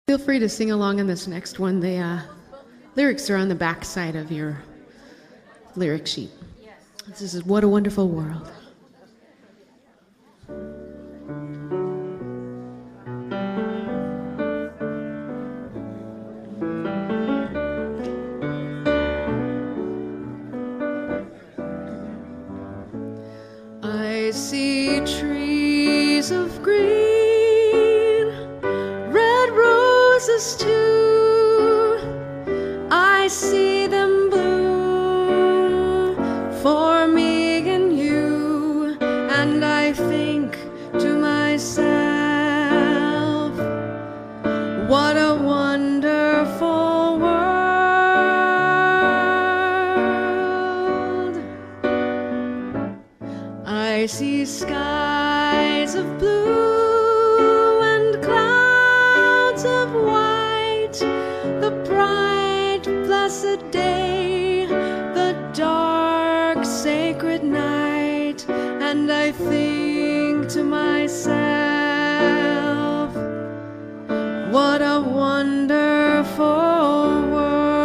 Feel free to sing along on this next one. The lyrics are on the back side of your lyric sheet. This is What a Wonderful World. I see trees of green, red roses too. I see them bloom for me and you, and I think to myself, what a wonderful world. I see skies of blue and clouds of white, the bright, blessed day, the dark, sacred night, and I think to myself, what a wonderful world.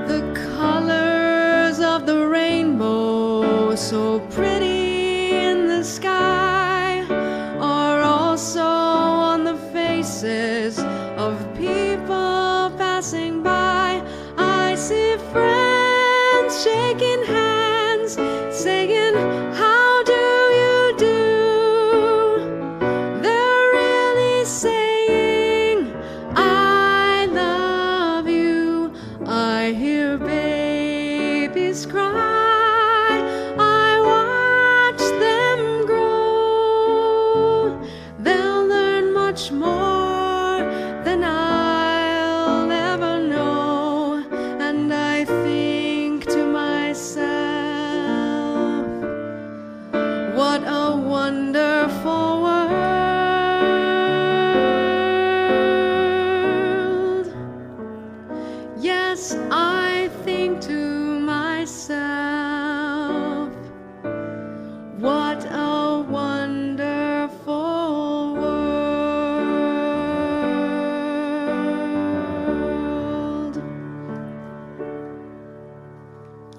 The colors of the rainbow, so pretty in the sky, are also on the faces of people passing by. I see friends shaking hands, saying, how do you do? They're really saying, I love you. I hear babies cry. I watch them grow. They'll learn much more than I'll ever know. And I think to myself, what a wonderful world. Yes, I think to myself, what a wonderful world.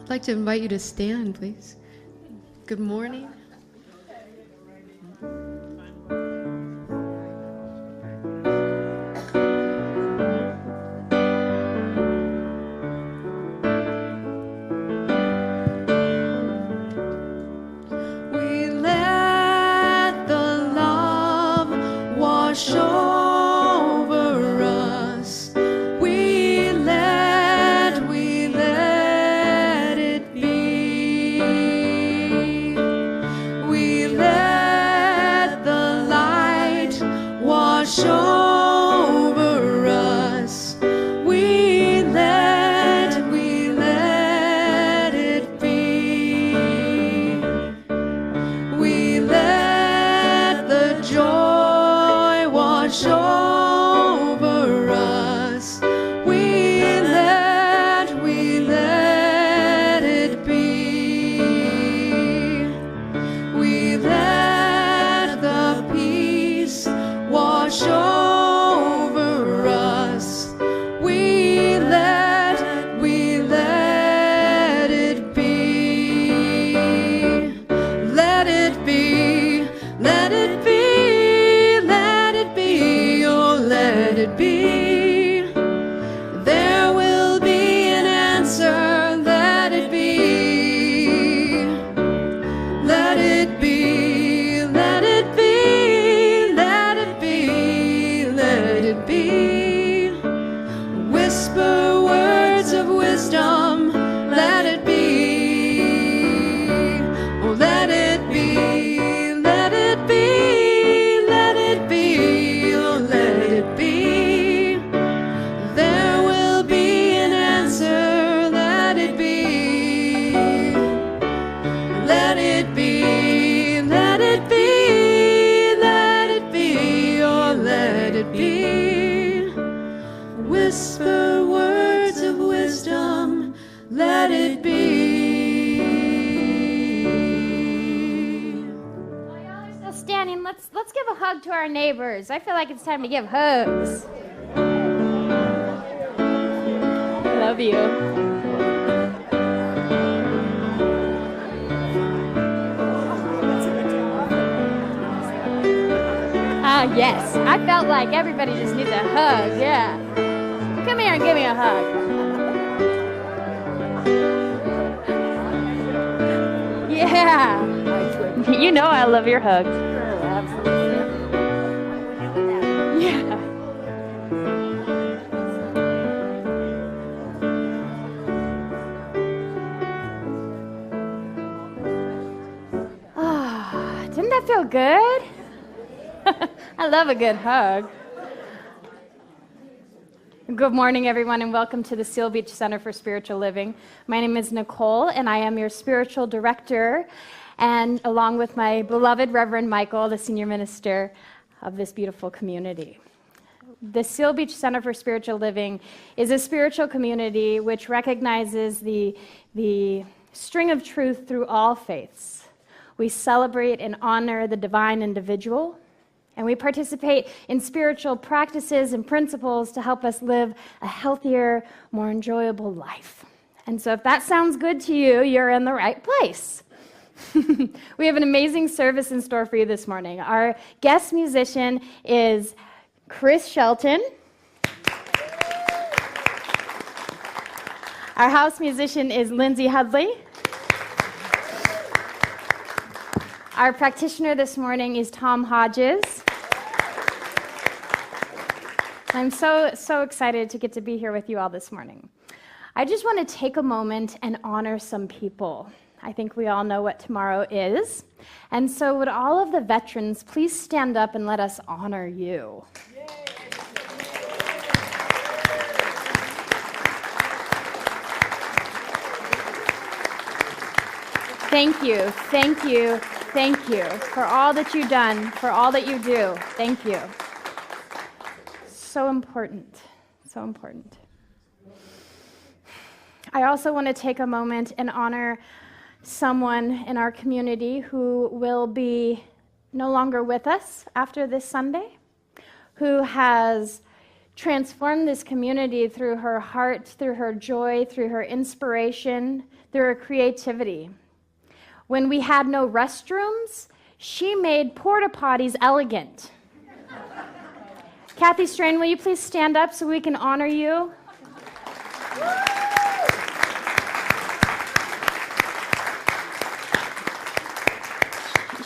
I'd like to invite you to stand, please. Good morning. We let the love wash over us. We let it be. We let the light wash over us. We let it be. We let the joy wash over us. We let it be. We let the peace wash over us. We let it be. Let it be, let it be, let it be, oh let it be. There will be an answer, let it be. Let it be, let it be, let it be, let it be. Whisper words of wisdom, let it be. Oh, let it be, let it be, let it be, oh, let it be. There will be an answer, let it be. Let it be. standing, let's give a hug to our neighbors. I feel like it's time to give hugs. Love you. Yes. I felt like everybody just needs a hug. Yeah. Come here and give me a hug. Yeah. You know I love your hugs. Yeah. Oh, didn't that feel good? I love a good hug. Good morning, everyone, and welcome to the Seal Beach Center for Spiritual Living. My name is Nicole, and I am your spiritual director, and along with my beloved Reverend Michael, the senior minister of this beautiful community. The Seal Beach Center for Spiritual Living is a spiritual community which recognizes the string of truth through all faiths. We celebrate and honor the divine individual, and we participate in spiritual practices and principles to help us live a healthier, more enjoyable life. And so if that sounds good to you, you're in the right place. We have an amazing service in store for you this morning. Our guest musician is Chris Shelton. Our house musician is Lindsay Hudley. Our practitioner this morning is Tom Hodges. I'm so excited to get to be here with you all this morning. I just want to take a moment and honor some people. I think we all know what tomorrow is. And so would all of the veterans please stand up and let us honor you. Thank you, thank you, thank you for all that you've done, for all that you do. Thank you. So important, so important. I also want to take a moment and honor someone in our community who will be no longer with us after this Sunday, who has transformed this community through her heart, through her joy, through her inspiration, through her creativity. When we had no restrooms, she made porta potties elegant. Kathy Strain, will you please stand up so we can honor you?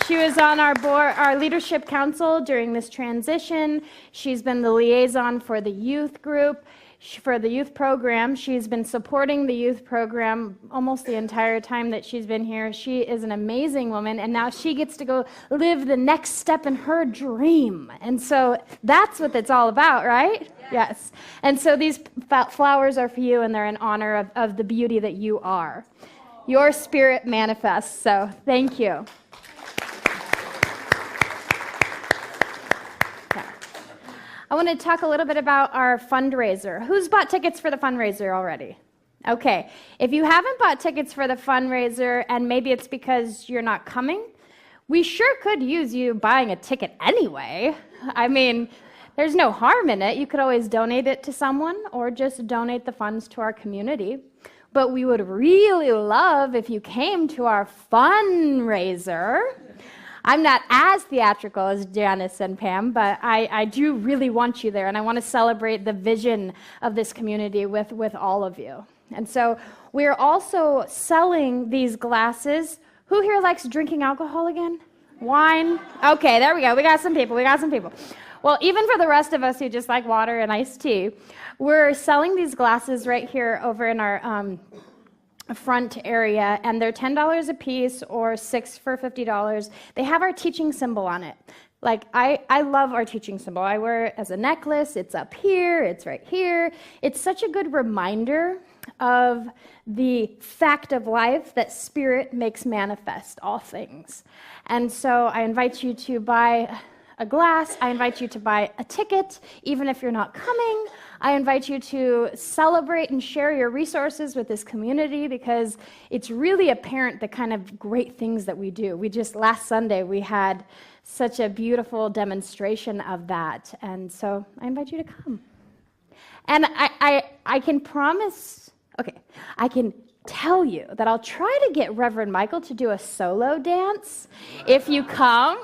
She was on our board, our leadership council during this transition. She's been the liaison for the youth group, for the youth program. She's been supporting the youth program almost the entire time that she's been here. She is an amazing woman, and now she gets to go live the next step in her dream. And so that's what it's all about, right? Yes. And so these flowers are for you, and they're in honor of the beauty that you are. Your spirit manifests, so thank you. I want to talk a little bit about our fundraiser. Who's bought tickets for the fundraiser already? Okay. If you haven't bought tickets for the fundraiser, and maybe it's because you're not coming, we sure could use you buying a ticket anyway. I mean, there's no harm in it. You could always donate it to someone or just donate the funds to our community. But we would really love if you came to our fundraiser. I'm not as theatrical as Janice and Pam, but I do really want you there, and I want to celebrate the vision of this community with all of you. And so we're also selling these glasses. Who here likes drinking alcohol again? Wine? Okay, there we go. We got some people. Well, even for the rest of us who just like water and iced tea, we're selling these glasses right here over in our front area, and they're $10 a piece or 6 for $50. They have our teaching symbol on it. Like, I love our teaching symbol. I wear it as a necklace. It's up here. It's right here. It's such a good reminder of the fact of life that Spirit makes manifest all things. And so I invite you to buy a glass. I invite you to buy a ticket, even if you're not coming. I invite you to celebrate and share your resources with this community because it's really apparent the kind of great things that we do. Last Sunday, we had such a beautiful demonstration of that. And so I invite you to come. And I can promise, I can tell you that I'll try to get Reverend Michael to do a solo dance if you come.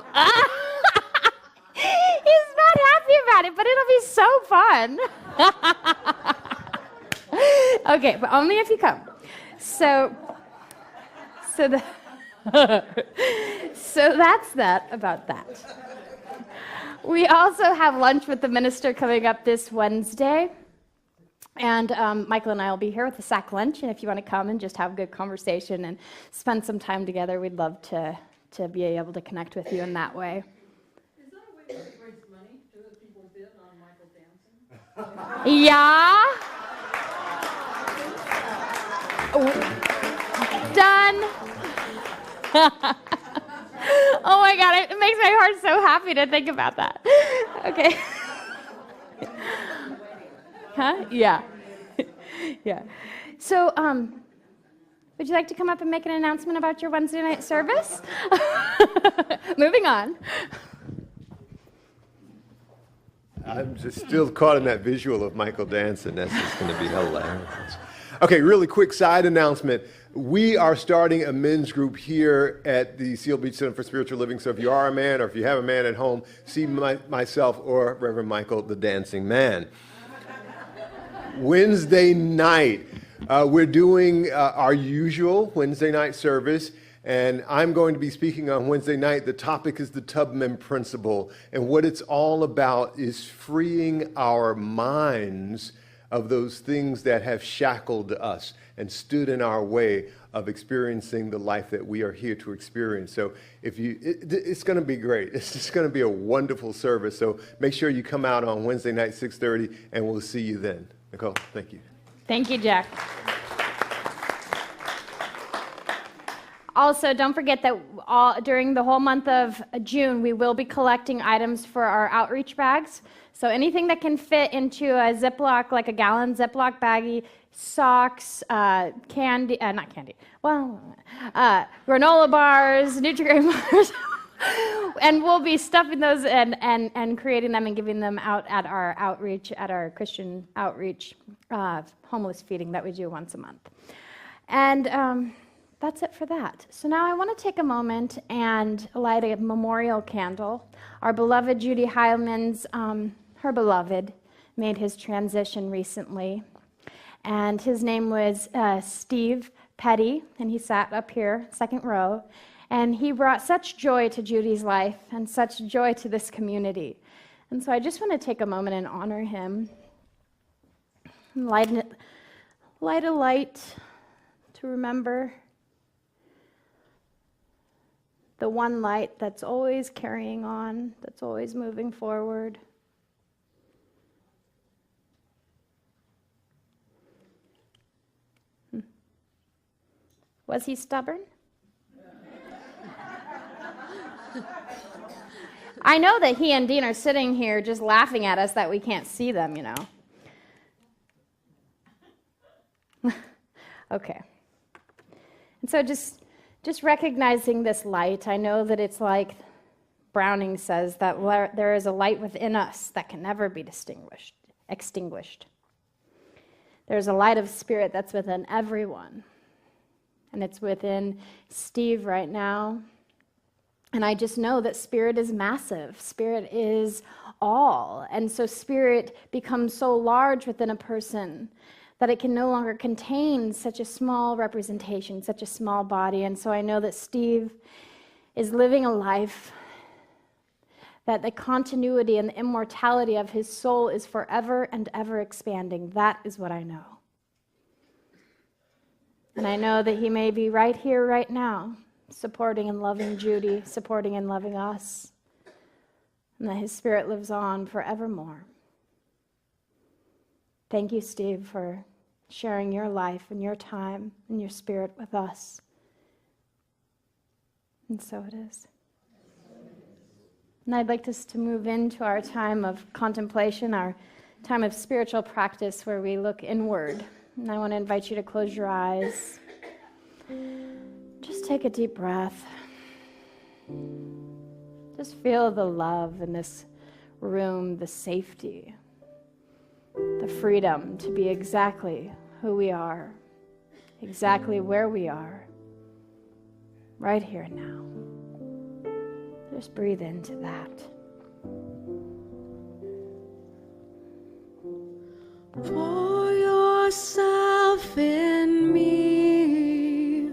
He's not happy about it, but it'll be so fun. Okay, but only if you come. So that's that about that. We also have lunch with the minister coming up this Wednesday. And Michael and I will be here with the sack lunch, and if you want to come and just have a good conversation and spend some time together, we'd love to be able to connect with you in that way. Is that a way to raise money to the people bid on Michael dancing? Yeah. Done. Oh my God, it makes my heart so happy to think about that. Okay. Huh? Yeah. Yeah. So, would you like to come up and make an announcement about your Wednesday night service? Moving on. I'm just still caught in that visual of Michael dancing. That's just going to be hilarious. Okay, really quick side announcement. We are starting a men's group here at the Seal Beach Center for Spiritual Living. So if you are a man or if you have a man at home, see myself or Reverend Michael, the dancing man. Wednesday night, we're doing our usual Wednesday night service, and I'm going to be speaking on Wednesday night. The topic is the Tubman Principle, and what it's all about is freeing our minds of those things that have shackled us and stood in our way of experiencing the life that we are here to experience. So it's going to be great. It's just going to be a wonderful service. So make sure you come out on Wednesday night, 6:30, and we'll see you then. Nicole, thank you. Thank you, Jack. Also, don't forget that during the whole month of June, we will be collecting items for our outreach bags. So anything that can fit into a Ziploc, like a gallon Ziploc baggie, socks, candy, not candy, granola bars, Nutri-Grain bars. And we'll be stuffing those and creating them and giving them out at our outreach, at our Christian outreach homeless feeding that we do once a month. And that's it for that. So now I want to take a moment and light a memorial candle. Our beloved Judy Heilman's, her beloved, made his transition recently. And his name was Steve Petty, and he sat up here, second row. And he brought such joy to Judy's life and such joy to this community. And so I just want to take a moment and honor him. Light a light to remember the one light that's always carrying on, that's always moving forward. Was he stubborn? I know that he and Dean are sitting here just laughing at us that we can't see them, you know. Okay. And so just recognizing this light, I know that it's like Browning says, that there is a light within us that can never be extinguished. There's a light of spirit that's within everyone. And it's within Steve right now. And I just know that spirit is massive. Spirit is all. And so spirit becomes so large within a person that it can no longer contain such a small representation, such a small body. And so I know that Steve is living a life that the continuity and the immortality of his soul is forever and ever expanding. That is what I know. And I know that he may be right here, right now, supporting and loving Judy, supporting and loving us, and that his spirit lives on forevermore. Thank you, Steve, for sharing your life and your time and your spirit with us. And so it is. And I'd like us to move into our time of contemplation, our time of spiritual practice where we look inward. And I want to invite you to close your eyes. Just take a deep breath. Just feel the love in this room, the safety, the freedom to be exactly who we are, exactly where we are, right here and now. Just breathe into that. Pour yourself in me.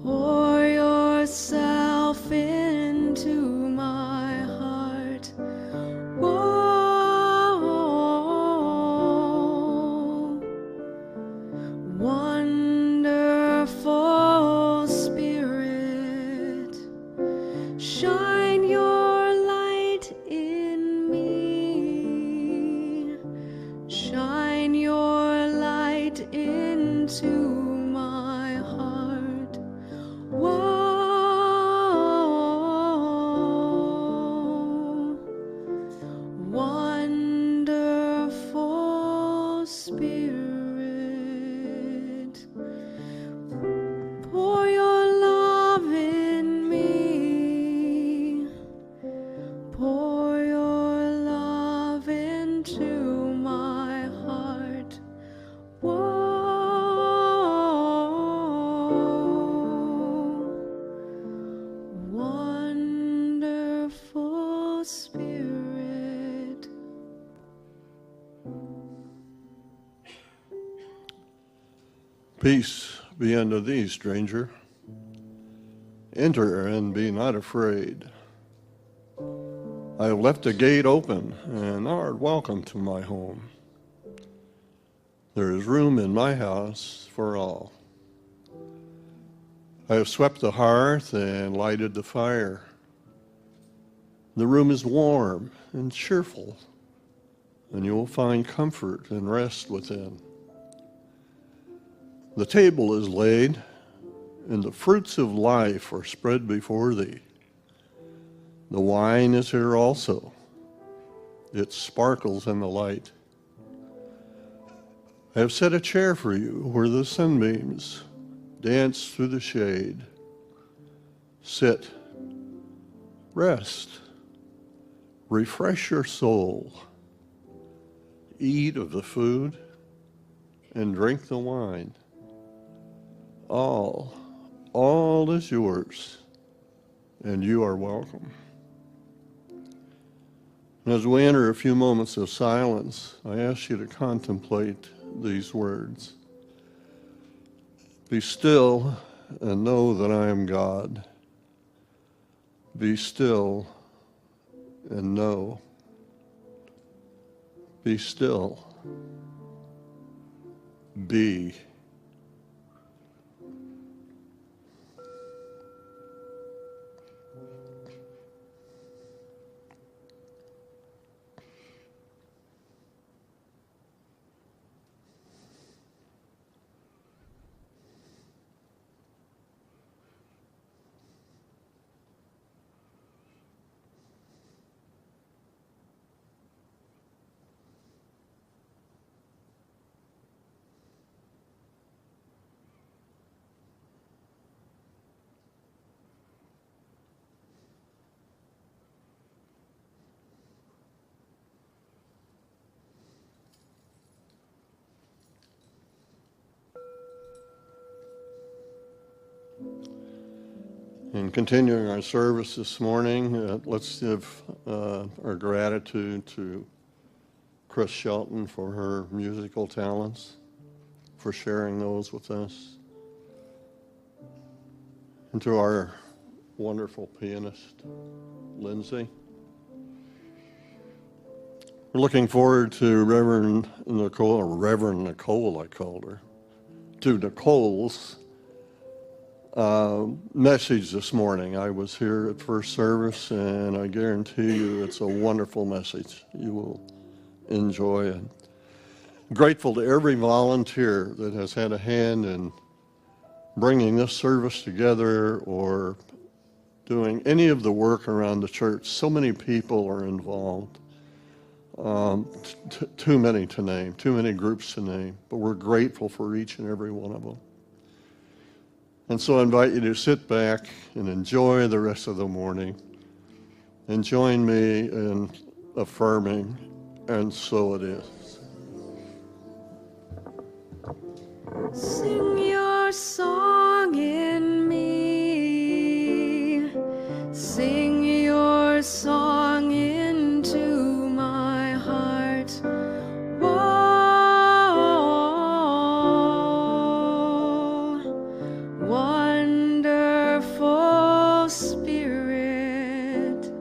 Pour yourself into my heart. Whoa, wonderful Spirit, shine your light in me. Shine your light into my heart. Whoa, wonderful Spirit, pour your love in me. Pour your love into my heart. Whoa, wonderful Spirit. Peace be unto thee, stranger. Enter and be not afraid. I have left the gate open, and thou art welcome to my home. There is room in my house for all. I have swept the hearth and lighted the fire. The room is warm and cheerful, and you will find comfort and rest within. The table is laid, and the fruits of life are spread before thee. The wine is here also. It sparkles in the light. I have set a chair for you where the sunbeams dance through the shade. Sit, rest, refresh your soul. Eat of the food and drink the wine. All is yours, and you are welcome. As we enter a few moments of silence, I ask you to contemplate these words. Be still and know that I am God. Be still and know. Be still. Be. In continuing our service this morning, let's give our gratitude to Chris Shelton for her musical talents, for sharing those with us, and to our wonderful pianist, Lindsay. We're looking forward to Reverend Nicole, I called her, to Nicole's message this morning. I was here at first service, and I guarantee you it's a wonderful message. You will enjoy it. Grateful to every volunteer that has had a hand in bringing this service together or doing any of the work around the church. So many people are involved. Too many to name, too many groups to name, but we're grateful for each and every one of them. And so I invite you to sit back and enjoy the rest of the morning and join me in affirming, and so it is. Sing your song in me. Sing your song into my heart. Whoa, wonderful Spirit,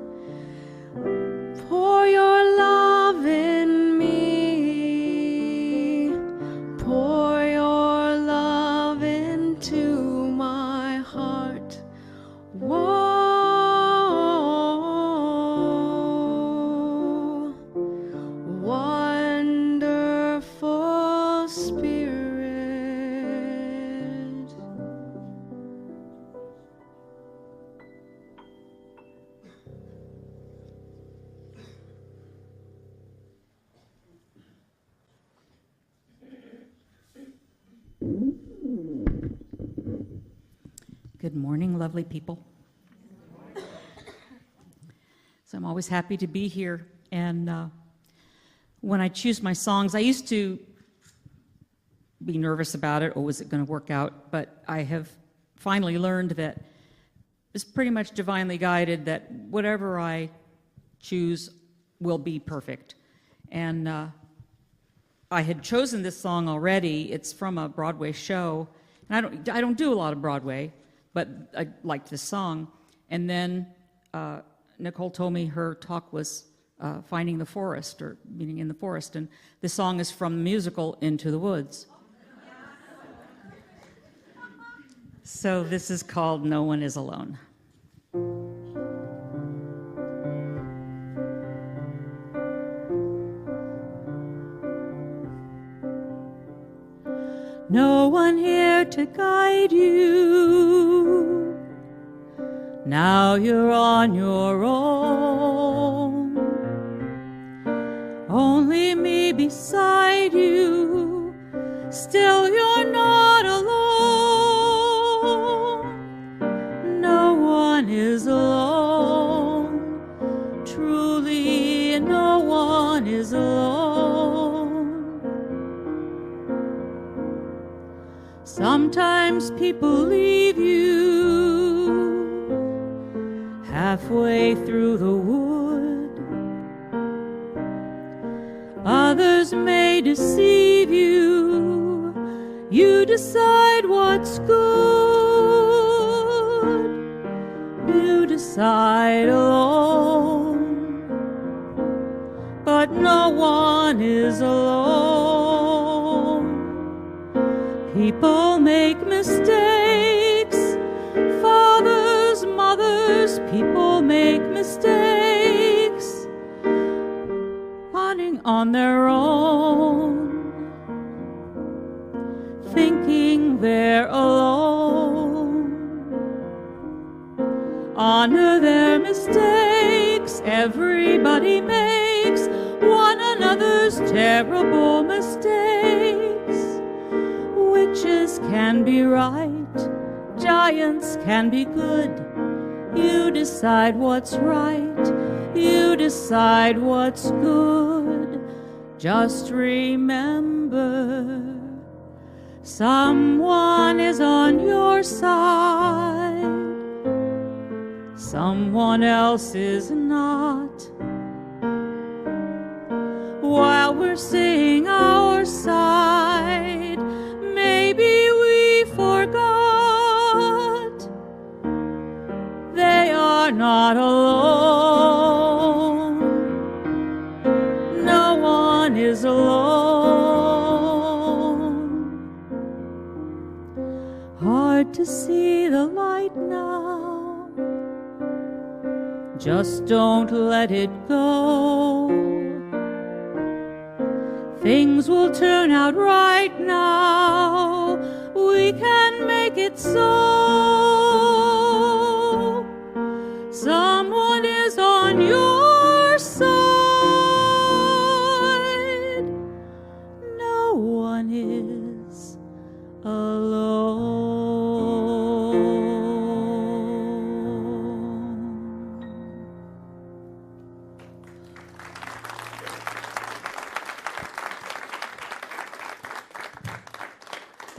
pour your love in me. Pour your love into my heart. Whoa, wonderful Spirit. Good morning, lovely people. So I'm always happy to be here. And when I choose my songs, I used to be nervous about it, or was it going to work out? But I have finally learned that it's pretty much divinely guided, that whatever I choose will be perfect. And I had chosen this song already. It's from a Broadway show. And I don't do a lot of Broadway, but I liked this song. And then Nicole told me her talk was Finding the Forest, or meaning in the forest. And the song is from the musical Into the Woods. So this is called No One Is Alone. No one here to guide you. Now you're on your own. Only me beside you. Still you're not alone. No one is alone. Truly, no one is alone. Sometimes people leave you halfway through the wood. Others may deceive you. You decide what's good. You decide alone. But no one is alone. People make mistakes. Fathers, mothers, people make mistakes. Running on their own. Thinking they're alone. Honor their mistakes. Everybody makes one another's terrible mistakes. Witches can be right, giants can be good. You decide what's right, you decide what's good. Just remember, someone is on your side, someone else is not. While we're singing our side, maybe we forgot they are not alone. No one is alone. Hard to see the light now. Just don't let it go. Things will turn out right now. We can make it so. Someone is on your side.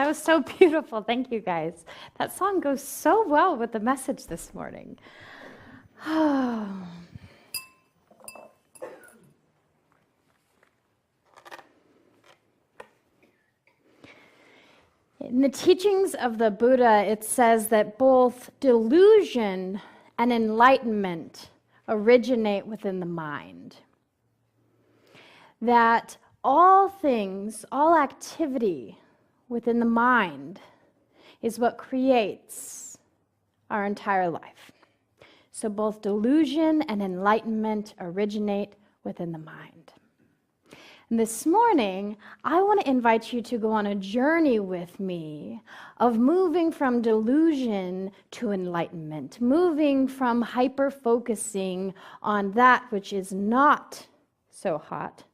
That was so beautiful. Thank you, guys. That song goes so well with the message this morning. In the teachings of the Buddha, it says that both delusion and enlightenment originate within the mind. That all things, all activity within the mind is what creates our entire life. So both delusion and enlightenment originate within the mind. And this morning, I want to invite you to go on a journey with me of moving from delusion to enlightenment, moving from hyper-focusing on that which is not so hot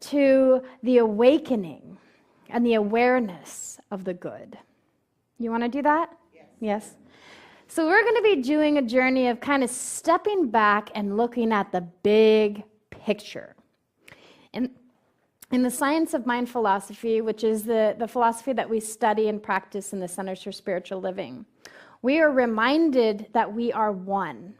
to the awakening and the awareness of the good. You want to do that? Yes? So we're going to be doing a journey of kind of stepping back and looking at the big picture. In the science of mind philosophy, which is the philosophy that we study and practice in the Centers for Spiritual Living, we are reminded that we are one.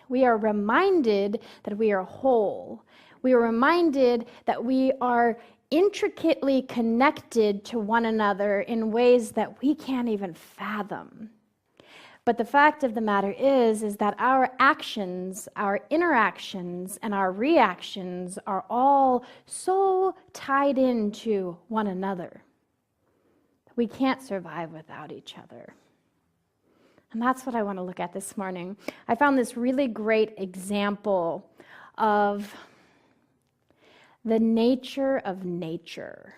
We are reminded that we are whole. We are reminded that we are intricately connected to one another in ways that we can't even fathom. But the fact of the matter is that our actions, our interactions, and our reactions are all so tied into one another. We can't survive without each other. And that's what I want to look at this morning. I found this really great example of the nature of nature.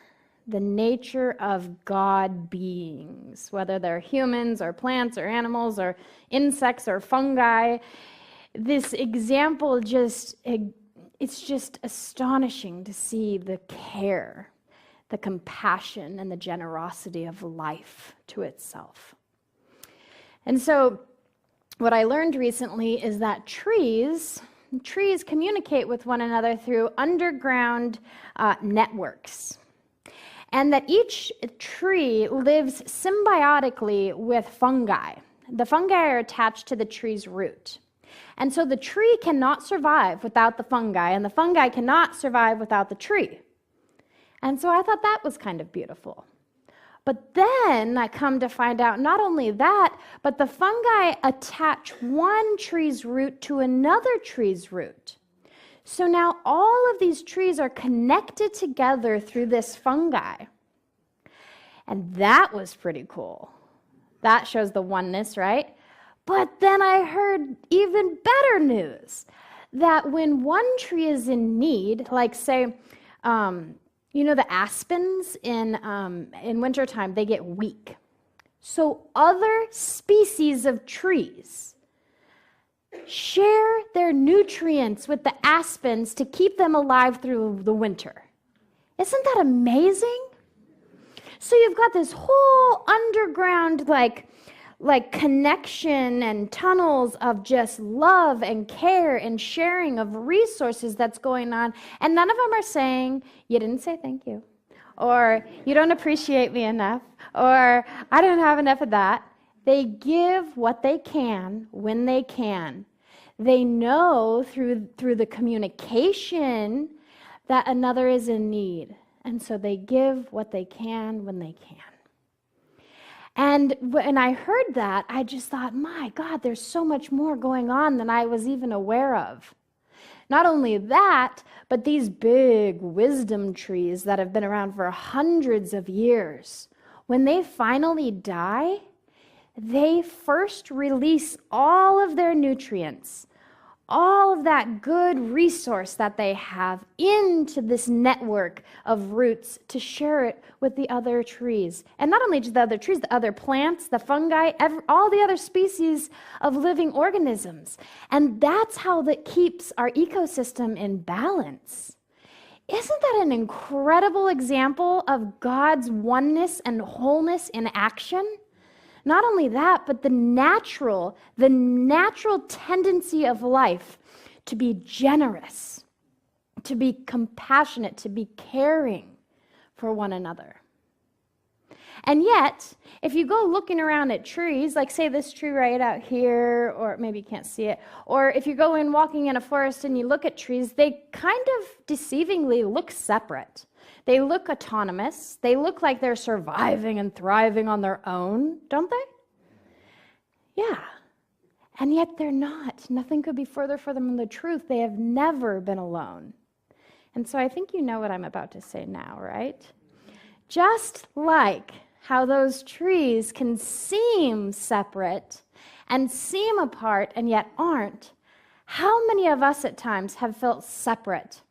The nature of God beings, whether they're humans or plants or animals or insects or fungi. This example it's just astonishing to see the care, the compassion, and the generosity of life to itself. And so what I learned recently is that trees communicate with one another through underground networks. And that each tree lives symbiotically with fungi. The fungi are attached to the tree's root. And so the tree cannot survive without the fungi, and the fungi cannot survive without the tree. And so I thought that was kind of beautiful. But then I come to find out not only that, but the fungi attach one tree's root to another tree's root. So now all of these trees are connected together through this fungi. And that was pretty cool. That shows the oneness, right? But then I heard even better news, that when one tree is in need, like say, the aspens in wintertime, they get weak. So other species of trees share their nutrients with the aspens to keep them alive through the winter. Isn't that amazing? So you've got this whole underground like connection and tunnels of just love and care and sharing of resources that's going on, and none of them are saying, you didn't say thank you, or you don't appreciate me enough, or I don't have enough of that. They give what they can when they can. They know through the communication that another is in need. And so they give what they can when they can. And when I heard that, I just thought, my God, there's so much more going on than I was even aware of. Not only that, but these big wisdom trees that have been around for hundreds of years, when they finally die, they first release all of their nutrients, all of that good resource that they have into this network of roots to share it with the other trees. And not only just the other trees, the other plants, the fungi, all the other species of living organisms. And that's how that keeps our ecosystem in balance. Isn't that an incredible example of God's oneness and wholeness in action? Not only that, but the natural tendency of life to be generous, to be compassionate, to be caring for one another. And yet, if you go looking around at trees, like say this tree right out here, or maybe you can't see it, or if you go in walking in a forest and you look at trees, they kind of deceivingly look separate. They look autonomous. They look like they're surviving and thriving on their own, don't they? Yeah. And yet they're not. Nothing could be further from the truth. They have never been alone. And so I think you know what I'm about to say now, right? Just like how those trees can seem separate and seem apart and yet aren't, how many of us at times have felt separate,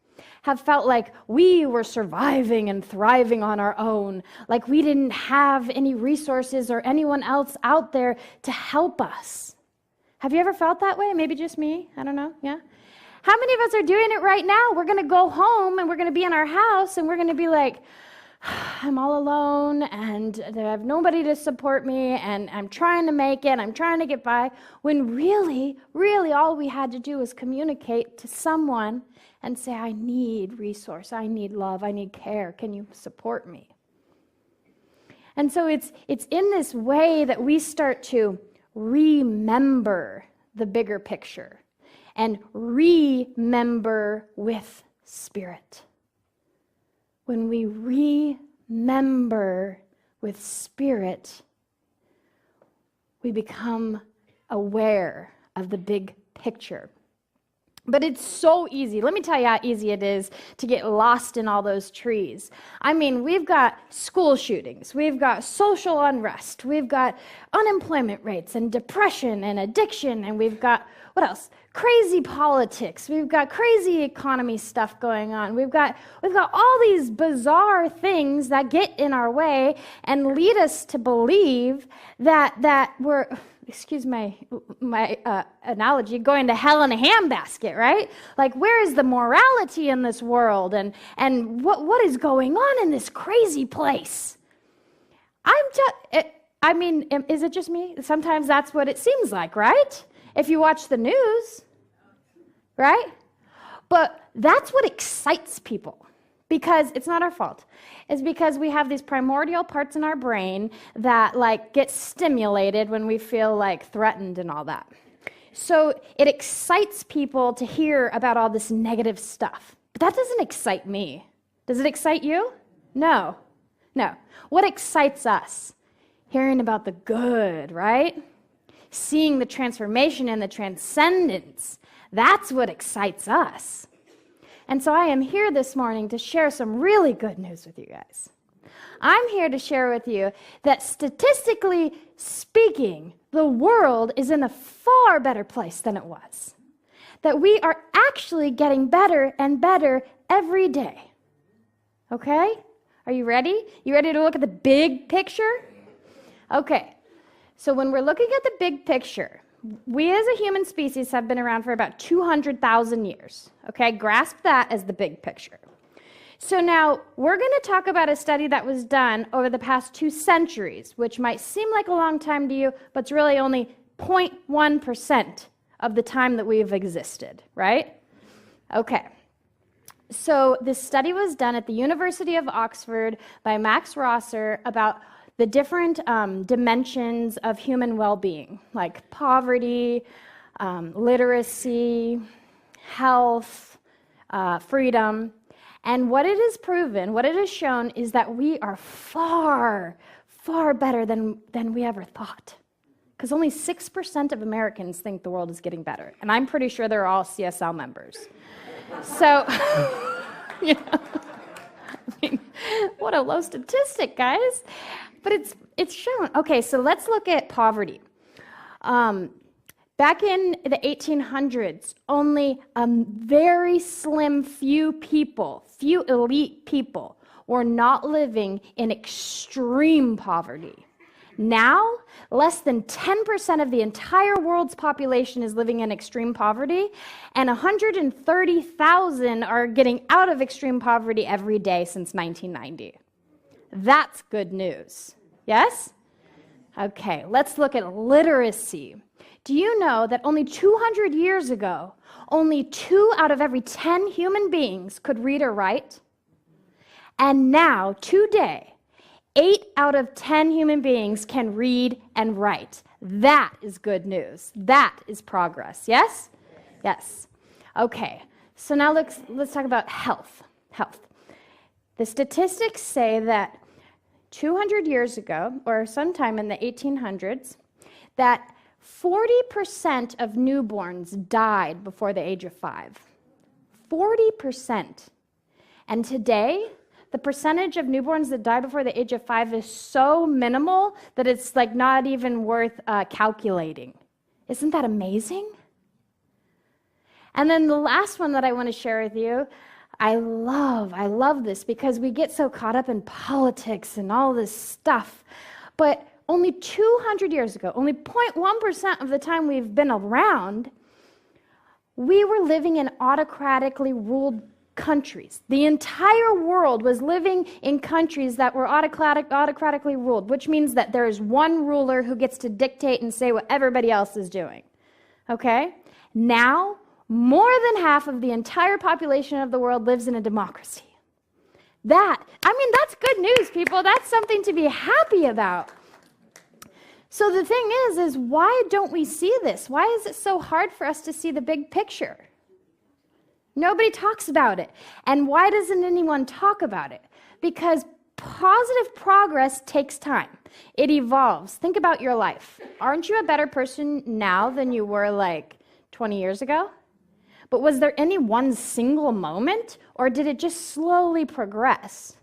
have felt like we were surviving and thriving on our own, like we didn't have any resources or anyone else out there to help us? Have you ever felt that way? Maybe just me? I don't know. Yeah? How many of us are doing it right now? We're going to go home and we're going to be in our house and we're going to be like, I'm all alone and I have nobody to support me and I'm trying to make it, I'm trying to get by, when really, really all we had to do was communicate to someone and say, I need resource, I need love, I need care, can you support me? And so it's in this way that we start to remember the bigger picture and remember with Spirit. When we remember with Spirit, we become aware of the big picture. But it's so easy. Let me tell you how easy it is to get lost in all those trees. I mean, we've got school shootings, we've got social unrest, we've got unemployment rates and depression and addiction, and we've got, what else? Crazy politics. We've got crazy economy stuff going on. We've got all these bizarre things that get in our way and lead us to believe that we're, excuse my analogy, going to hell in a handbasket, right? Like, where is the morality in this world, and what is going on in this crazy place? I mean, is it just me? Sometimes that's what it seems like, right? If you watch the news, right? But that's what excites people, because it's not our fault. It's because we have these primordial parts in our brain that like get stimulated when we feel like threatened and all that. So it excites people to hear about all this negative stuff. But that doesn't excite me. Does it excite you? No. What excites us? Hearing about the good, right? Seeing the transformation and the transcendence. That's what excites us. And so I am here this morning to share some really good news with you guys. I'm here to share with you that statistically speaking, the world is in a far better place than it was. That we are actually getting better and better every day. Okay? Are you ready? You ready to look at the big picture? Okay. So when we're looking at the big picture, we as a human species have been around for about 200,000 years. Okay, grasp that as the big picture. So now we're going to talk about a study that was done over the past 2 centuries, which might seem like a long time to you, but it's really only 0.1% of the time that we've existed, right? Okay. So this study was done at the University of Oxford by Max Rosser about the different dimensions of human well-being, like poverty, literacy, health, freedom. And what it has proven, what it has shown, is that we are far, far better than we ever thought. Because only 6% of Americans think the world is getting better. And I'm pretty sure they're all CSL members. So, you know, I mean, what a low statistic, guys. But it's shown. Okay, so let's look at poverty. Back in the 1800s, only a very slim few people, few elite people, were not living in extreme poverty. Now, less than 10% of the entire world's population is living in extreme poverty, and 130,000 are getting out of extreme poverty every day since 1990. That's good news. Yes? Okay, let's look at literacy. Do you know that only 200 years ago, only 2 out of every 10 human beings could read or write? And now, today, 8 out of 10 human beings can read and write. That is good news. That is progress. Yes? Yes. Okay. So now let's talk about health. Health. The statistics say that 200 years ago, or sometime in the 1800s, that 40% of newborns died before the age of 5. 40%. And today, the percentage of newborns that die before the age of 5 is so minimal that it's like not even worth calculating. Isn't that amazing? And then the last one that I want to share with you, I love this because we get so caught up in politics and all this stuff. But only 200 years ago, only 0.1% of the time we've been around, we were living in autocratically ruled countries. The entire world was living in countries that were autocratically ruled, which means that there is one ruler who gets to dictate and say what everybody else is doing. Okay? Now, more than half of the entire population of the world lives in a democracy. That's good news, people. That's something to be happy about. So the thing is why don't we see this? Why is it so hard for us to see the big picture? Nobody talks about it. And why doesn't anyone talk about it? Because positive progress takes time. It evolves. Think about your life. Aren't you a better person now than you were like 20 years ago? But was there any one single moment, or did it just slowly progress?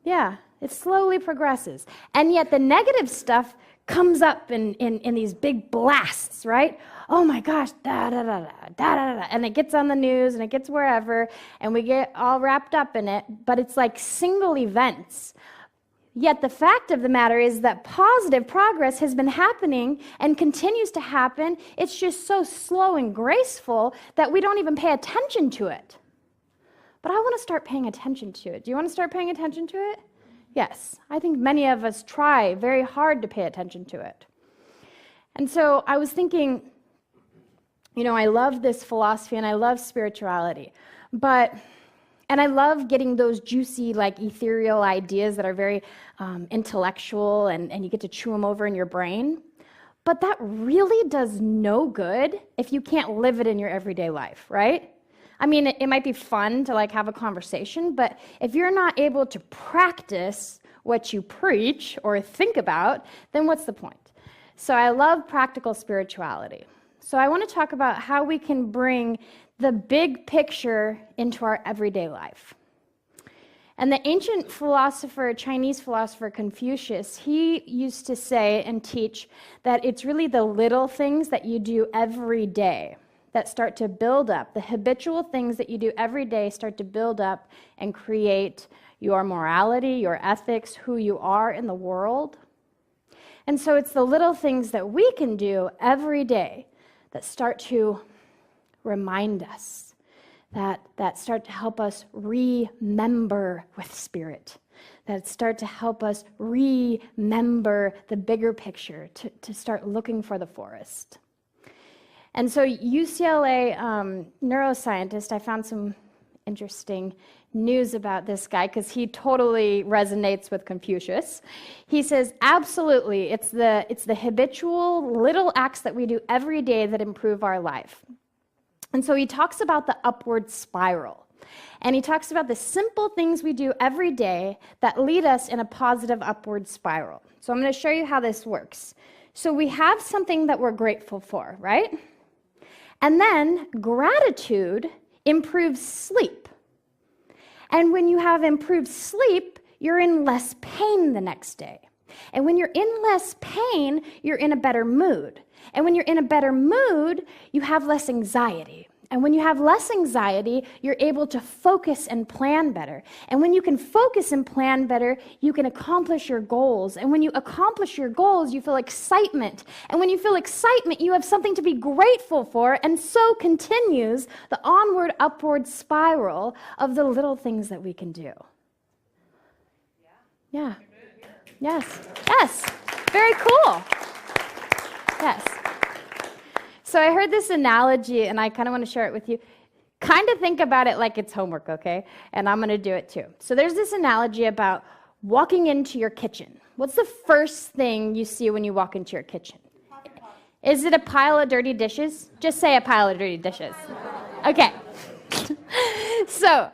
Yeah, it slowly progresses. And yet the negative stuff comes up in these big blasts, right? Oh my gosh, da-da-da-da. And it gets on the news and it gets wherever, and we get all wrapped up in it, but it's like single events. Yet the fact of the matter is that positive progress has been happening and continues to happen. It's just so slow and graceful that we don't even pay attention to it. But I want to start paying attention to it. Do you want to start paying attention to it? Yes. I think many of us try very hard to pay attention to it. And so I was thinking, I love this philosophy and I love spirituality, and I love getting those juicy, like ethereal ideas that are very intellectual and you get to chew them over in your brain. But that really does no good if you can't live it in your everyday life, right? I mean, it might be fun to like have a conversation, but if you're not able to practice what you preach or think about, then what's the point? So I love practical spirituality. So I want to talk about how we can bring the big picture into our everyday life. And the ancient philosopher, Chinese philosopher Confucius, he used to say and teach that it's really the little things that you do every day that start to build up. The habitual things that you do every day start to build up and create your morality, your ethics, who you are in the world. And so it's the little things that we can do every day that start to remind us, that start to help us remember with spirit, that start to help us remember the bigger picture, to start looking for the forest. And so UCLA neuroscientist, I found some interesting news about this guy because he totally resonates with Confucius. He says, absolutely, it's the habitual little acts that we do every day that improve our life. And so he talks about the upward spiral. And he talks about the simple things we do every day that lead us in a positive upward spiral. So I'm going to show you how this works. So we have something that we're grateful for, right? And then gratitude improves sleep. And when you have improved sleep, you're in less pain the next day. And when you're in less pain, you're in a better mood. And when you're in a better mood, you have less anxiety. And when you have less anxiety, you're able to focus and plan better. And when you can focus and plan better, you can accomplish your goals. And when you accomplish your goals, you feel excitement. And when you feel excitement, you have something to be grateful for. And so continues the onward, upward spiral of the little things that we can do. Yeah. Yes. Yes. Very cool. Yes. So I heard this analogy, and I kind of want to share it with you. Kind of think about it like it's homework, okay? And I'm going to do it too. So there's this analogy about walking into your kitchen. What's the first thing you see when you walk into your kitchen? Is it a pile of dirty dishes? Just say a pile of dirty dishes. Okay. So,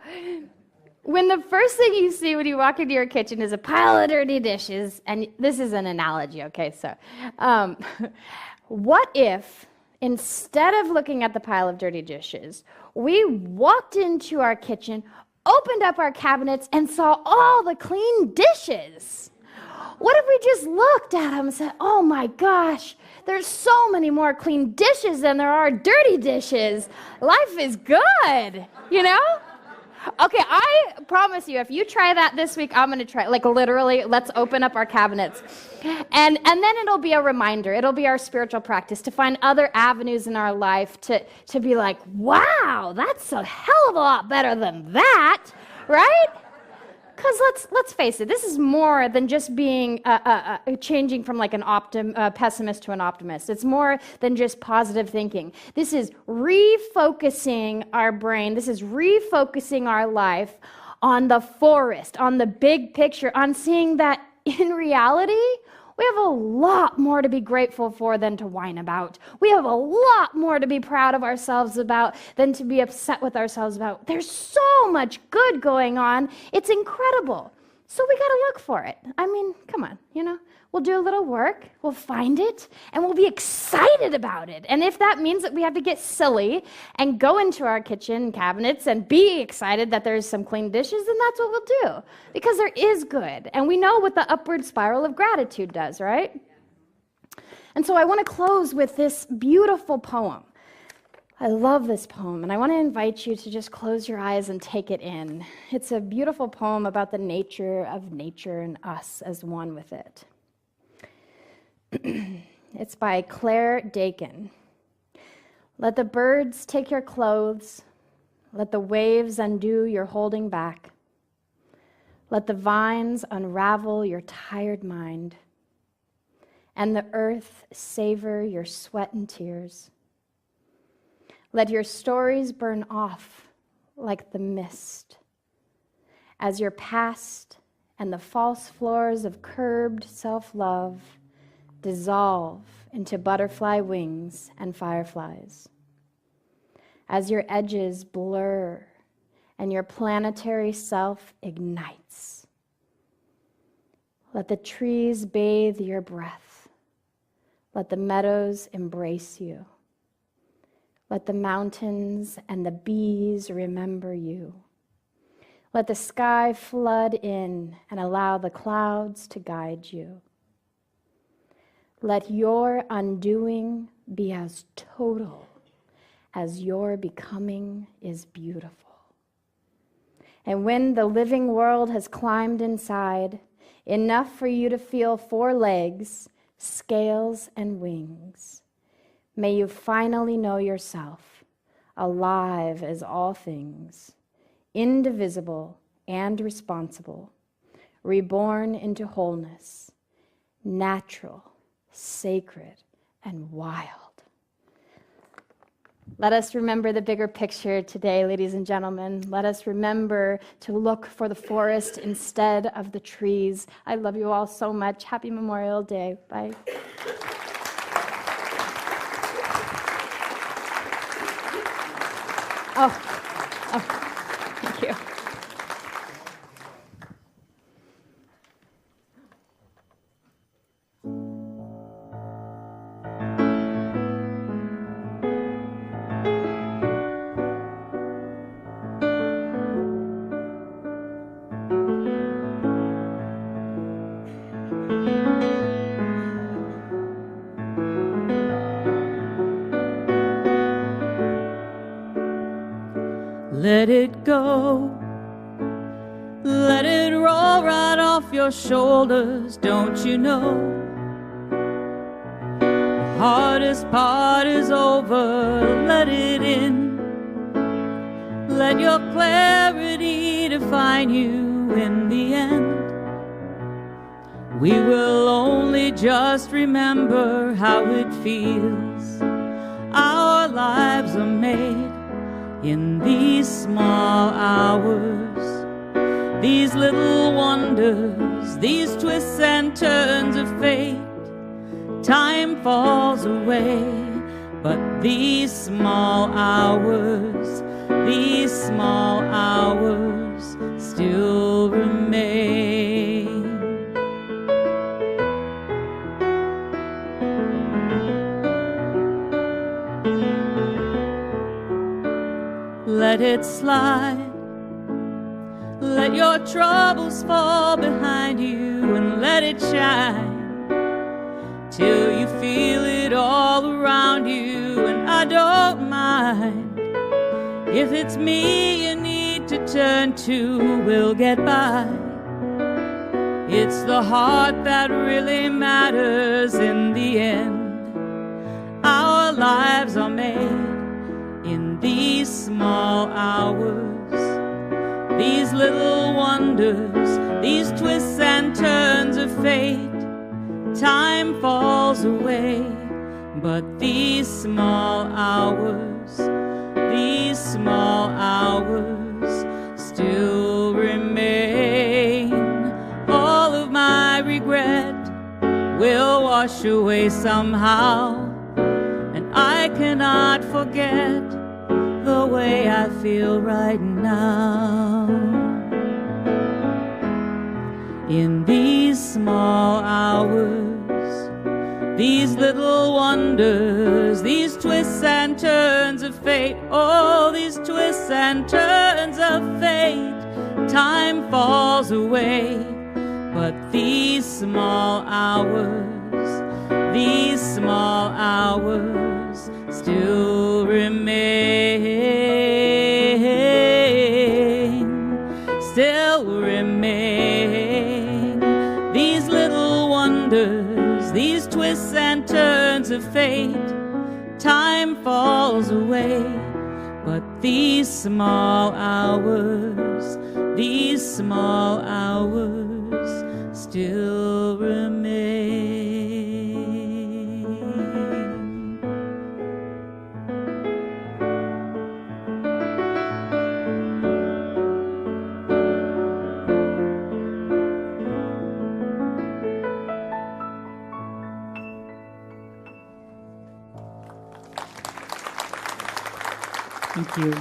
when the first thing you see when you walk into your kitchen is a pile of dirty dishes, and this is an analogy, okay, so what if instead of looking at the pile of dirty dishes, we walked into our kitchen, opened up our cabinets, and saw all the clean dishes? What if we just looked at them and said, oh my gosh, there's so many more clean dishes than there are dirty dishes. Life is good, you know? Okay, I promise you, if you try that this week, I'm going to try it. Like literally, let's open up our cabinets. And then it'll be a reminder. It'll be our spiritual practice to find other avenues in our life to be like, wow, that's a hell of a lot better than that, right? Because let's face it, this is more than just being changing from like an pessimist to an optimist. It's more than just positive thinking. This is refocusing our brain. This is refocusing our life on the forest, on the big picture, on seeing that in reality, we have a lot more to be grateful for than to whine about. We have a lot more to be proud of ourselves about than to be upset with ourselves about. There's so much good going on. It's incredible. So we got to look for it. I mean, come on, you know. We'll do a little work, we'll find it, and we'll be excited about it. And if that means that we have to get silly and go into our kitchen cabinets and be excited that there's some clean dishes, then that's what we'll do. Because there is good. And we know what the upward spiral of gratitude does, right? And so I want to close with this beautiful poem. I love this poem, and I want to invite you to just close your eyes and take it in. It's a beautiful poem about the nature of nature and us as one with it. It's by Claire Dakin. Let the birds take your clothes. Let the waves undo your holding back. Let the vines unravel your tired mind. And the earth savor your sweat and tears. Let your stories burn off like the mist as your past and the false floors of curbed self-love dissolve into butterfly wings and fireflies. As your edges blur and your planetary self ignites, let the trees bathe your breath. Let the meadows embrace you. Let the mountains and the bees remember you. Let the sky flood in and allow the clouds to guide you. Let your undoing be as total as your becoming is beautiful. And when the living world has climbed inside, enough for you to feel 4 legs, scales, and wings, may you finally know yourself, alive as all things, indivisible and responsible, reborn into wholeness, natural, sacred, and wild. Let us remember the bigger picture today, ladies and gentlemen. Let us remember to look for the forest instead of the trees. I love you all so much. Happy Memorial Day. Bye. Oh, thank you. Let it go. Let it roll right off your shoulders, don't you know? The hardest part is over, let it in. Let your clarity define you in the end. We will only just remember how it feels. Our lives are made in these small hours. these little wonders, these twists and turns of fate. Time falls away, but these small hours still remain. Let it slide. Let your troubles fall behind you and let it shine till you feel it all around you. And I don't mind if it's me you need to turn to, we'll get by. It's the heart that really matters in the end. Our lives are made in these small hours, these little wonders, these twists and turns of fate. Time falls away, but these small hours still remain. All of my regret will wash away somehow, and I cannot forget the way I feel right now. In these small hours, these little wonders, these twists and turns of fate, oh, these twists and turns of fate. Time falls away, but these small hours still remain. These little wonders, these twists and turns of fate. Time falls away, but these small hours still remain. Thank you.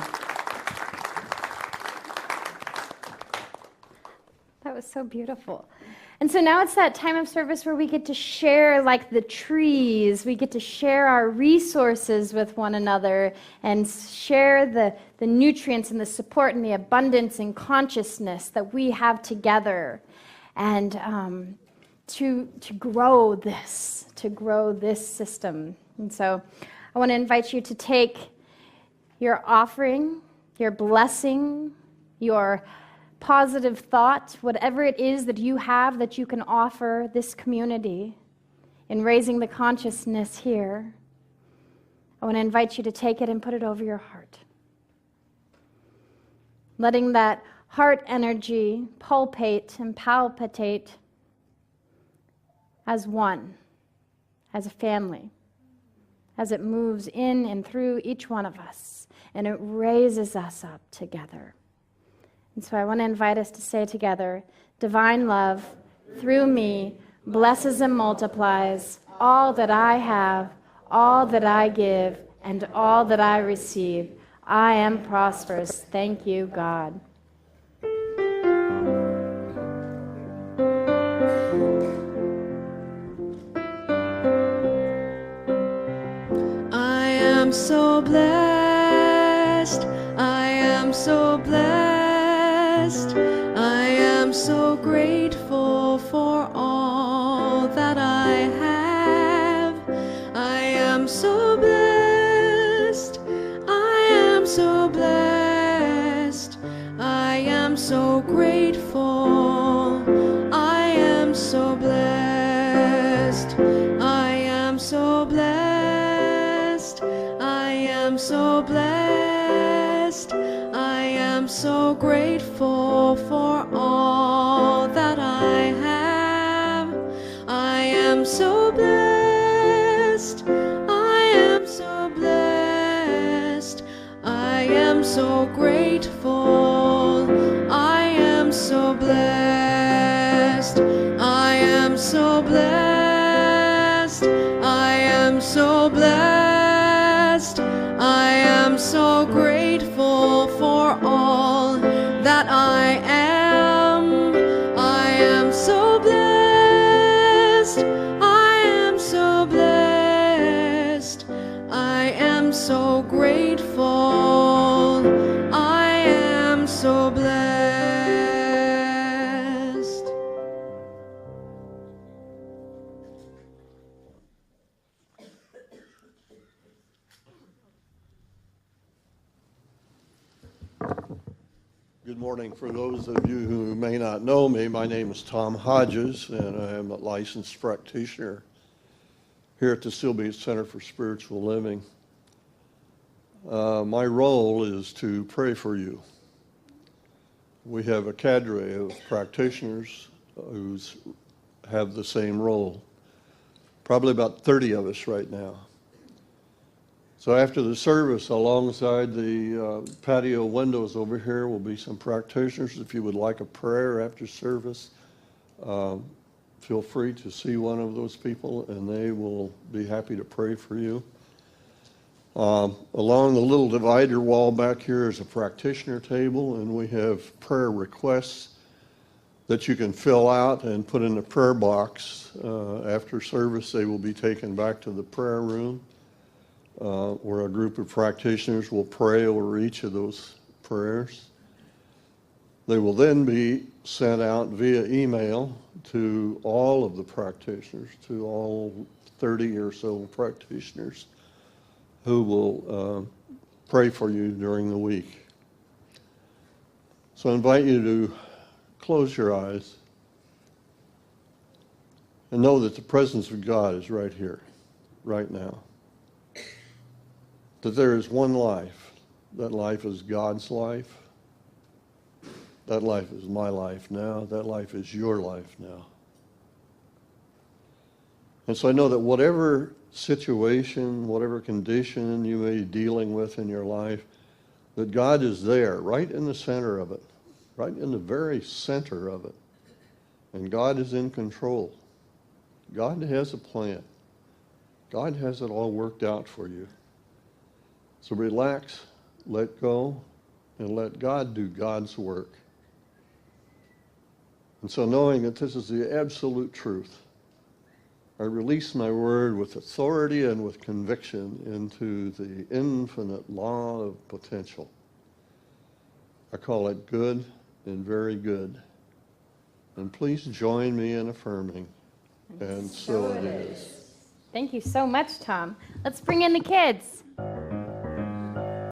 That was so beautiful. And so now it's that time of service where we get to share, like the trees, we get to share our resources with one another and share the nutrients and the support and the abundance and consciousness that we have together, and to grow this system. And so I want to invite you to take your offering, your blessing, your positive thought, whatever it is that you have that you can offer this community in raising the consciousness here. I want to invite you to take it and put it over your heart. Letting that heart energy pulsate and palpitate as one, as a family, as it moves in and through each one of us, and it raises us up together. And so I want to invite us to say together, divine love through me blesses and multiplies all that I have, all that I give, and all that I receive. I am prosperous. Thank you, God. I am so blessed. I am so blessed. I am so grateful for all that I have. I am so blessed. I am so blessed. I am so grateful. I am so blessed. I am so blessed. I am so blessed. I am so grateful for all that I have. I am so blessed. I am so blessed. I am so grateful. I am so grateful. I am so blessed. Good morning. For those of you who may not know me, my name is Tom Hodges, and I am a licensed practitioner here at the Seal Beach Center for Spiritual Living. My role is to pray for you. We have a cadre of practitioners who have the same role, probably about 30 of us right now. So after the service, alongside the patio windows over here will be some practitioners. If you would like a prayer after service, feel free to see one of those people, and they will be happy to pray for you. Along the little divider wall back here is a practitioner table, and we have prayer requests that you can fill out and put in the prayer box. After service, they will be taken back to the prayer room, where a group of practitioners will pray over each of those prayers. They will then be sent out via email to all of the practitioners, to all 30 or so practitioners who will pray for you during the week. So I invite you to close your eyes and know that the presence of God is right here, right now. That there is one life. That life is God's life. That life is my life now. That life is your life now. And so I know that whatever situation, whatever condition you may be dealing with in your life, that God is there, right in the center of it, right in the very center of it. And God is in control. God has a plan. God has it all worked out for you. So relax, let go, and let God do God's work. And so knowing that this is the absolute truth, I release my word with authority and with conviction into the infinite law of potential. I call it good and very good. And please join me in affirming. And so it is. Thank you so much, Tom. Let's bring in the kids.